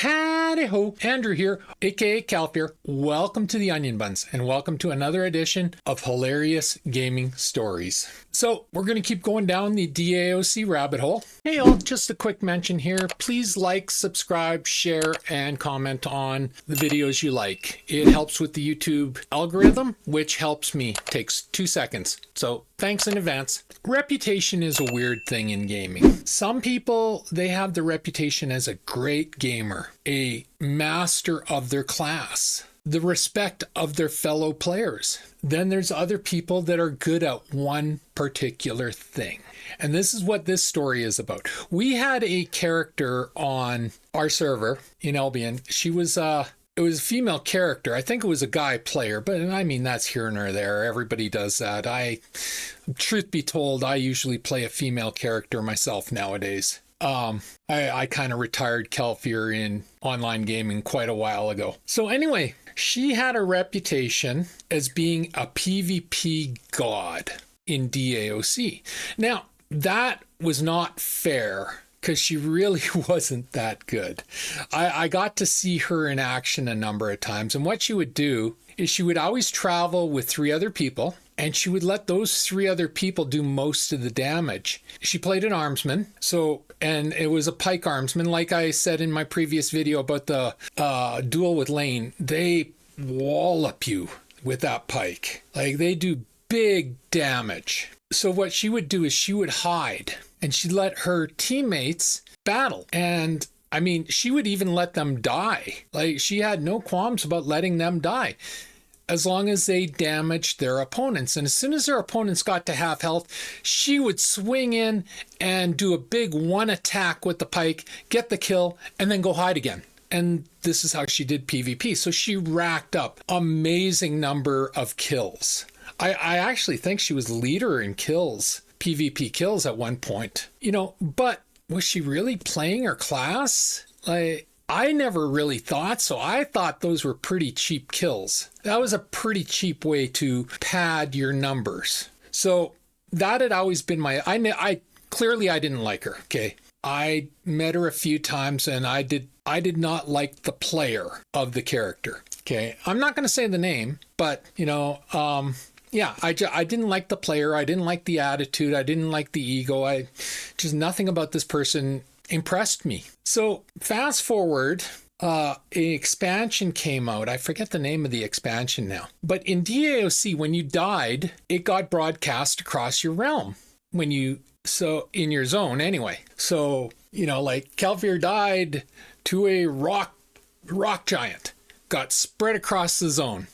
Howdy ho, Andrew here, aka Calp here. Welcome to the Onion Buns, and welcome to another edition of hilarious gaming stories. So we're going to keep going down the DAOC rabbit hole. Hey all, just a quick mention here. Please like, subscribe, share, and comment on the videos you like. It helps with the YouTube algorithm, which helps me. Takes 2 seconds. So thanks in advance. Reputation is a weird thing in gaming. Some people, they have the reputation as a great gamer, a master of their class, the respect of their fellow players. Then there's other people that are good at one particular thing. And this is what this story is about. We had a character on our server in Albion. It was a female character. I think it was a guy player, but I mean, that's here and there. Everybody does that. Truth be told, I usually play a female character myself nowadays. I kind of retired Kelfier in online gaming quite a while ago. So anyway, she had a reputation as being a PvP god in DAOC. Now, that was not fair because she really wasn't that good. I got to see her in action a number of times, and what she would do is she would always travel with 3 other people, and she would let those 3 other people do most of the damage. She played an armsman, and it was a pike armsman. Like I said in my previous video about the duel with Lane, they wallop you with that pike. Like, they do big damage. So what she would do is she would hide, and she'd let her teammates battle. And I mean, she would even let them die. Like, she had no qualms about letting them die, as long as they damaged their opponents. And as soon as their opponents got to half health, she would swing in and do a big one attack with the pike, get the kill, and then go hide again. And this is how she did PvP. So she racked up amazing number of kills. I actually think she was leader in kills, PvP kills at one point. But was she really playing her class? Like, I never really thought so. I thought those were pretty cheap kills. That was a pretty cheap way to pad your numbers. So that had always been I clearly I didn't like her. Okay. I met her a few times, and I did not like the player of the character. Okay. I'm not going to say the name, but yeah, I didn't like the player. I didn't like the attitude. I didn't like the ego. Just nothing about this person impressed me. So fast forward, an expansion came out. I forget the name of the expansion now. But in DAOC, when you died, it got broadcast across your realm. In your zone anyway. So, like Kelfier died to a rock giant, got spread across the zone,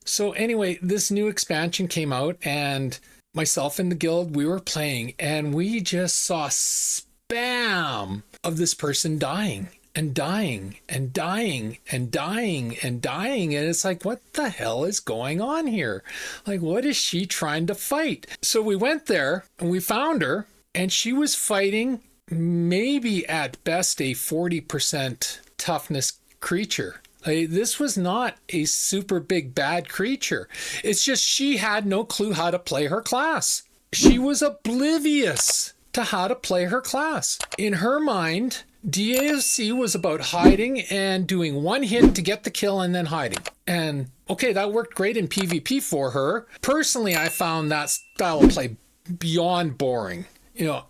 So anyway, this new expansion came out, and myself and the guild, we were playing, and we just saw spam of this person dying and dying and dying and dying and dying. And it's like, what the hell is going on here? Like, what is she trying to fight? So we went there and we found her, and she was fighting maybe at best a 40% toughness creature. This was not a super big bad creature. It's just she had no clue how to play her class. She was oblivious to how to play her class. In her mind, DAOC was about hiding and doing one hit to get the kill and then hiding. And okay, that worked great in PvP for her. Personally, I found that style of play beyond boring.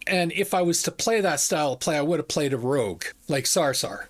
And if I was to play that style of play, I would have played a rogue like Sarsar,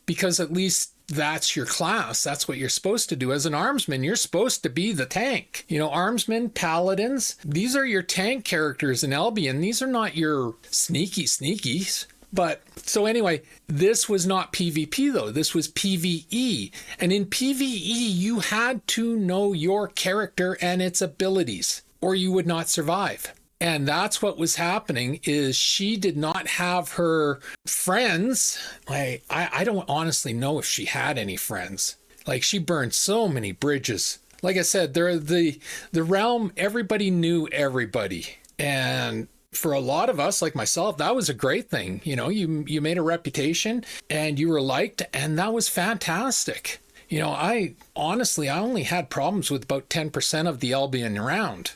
because at least that's your class. That's what you're supposed to do as an armsman. You're supposed to be the tank. Armsmen, paladins, these are your tank characters in Albion. These are not your sneakies. But so anyway, this was not PvP though. This was PvE. And in PvE, you had to know your character and its abilities, or you would not survive. And that's what was happening, is she did not have her friends. Like, I don't honestly know if she had any friends. Like, she burned so many bridges. Like I said, the realm, everybody knew everybody. And for a lot of us, like myself, that was a great thing. You made a reputation and you were liked, and that was fantastic. I only had problems with about 10% of the Albion round.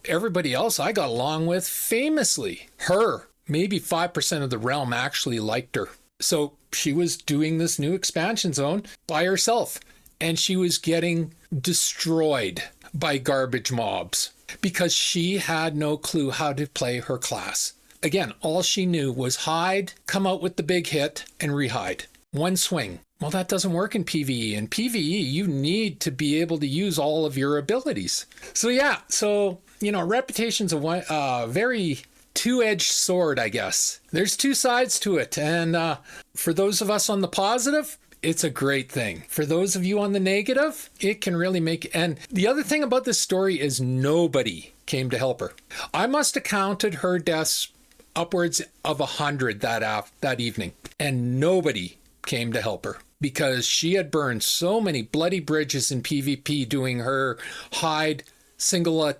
Everybody else I got along with famously. Her, maybe 5% of the realm actually liked her. So she was doing this new expansion zone by herself, and she was getting destroyed by garbage mobs because she had no clue how to play her class. Again, all she knew was hide, come out with the big hit, and rehide. One swing. Well, that doesn't work in PvE. In PvE, you need to be able to use all of your abilities. So yeah, reputation's a very two-edged sword, I guess. There's two sides to it. And for those of us on the positive, it's a great thing. For those of you on the negative, it can really make... And the other thing about this story is nobody came to help her. I must have counted her deaths upwards of 100 that evening, and nobody came to help her because she had burned so many bloody bridges in PvP doing her hide, single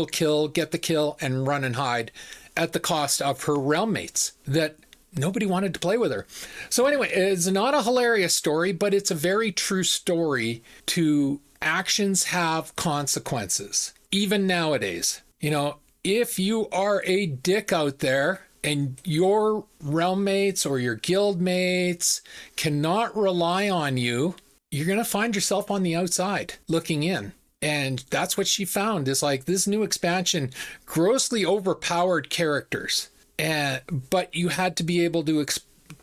kill, get the kill, and run and hide at the cost of her realm mates that nobody wanted to play with her. So anyway, it's not a hilarious story, but it's a very true story to actions have consequences, even nowadays. If you are a dick out there and your realm mates or your guild mates cannot rely on you, you're going to find yourself on the outside looking in. And that's what she found, is like this new expansion, grossly overpowered characters. But you had to be able to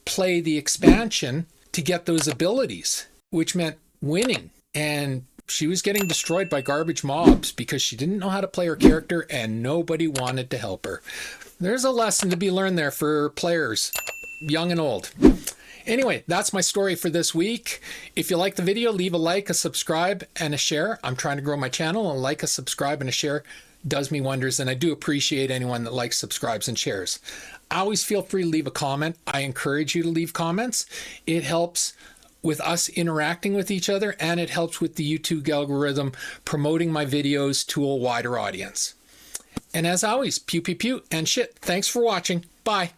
play the expansion to get those abilities, which meant winning. And she was getting destroyed by garbage mobs because she didn't know how to play her character and nobody wanted to help her. There's a lesson to be learned there for players, young and old. Anyway, that's my story for this week. If you like the video, leave a like, a subscribe, and a share. I'm trying to grow my channel, and a like, a subscribe, and a share does me wonders, and I do appreciate anyone that likes, subscribes, and shares. Always feel free to leave a comment. I encourage you to leave comments. It helps with us interacting with each other, and it helps with the YouTube algorithm promoting my videos to a wider audience. And as always, pew, pew, pew, and shit. Thanks for watching. Bye.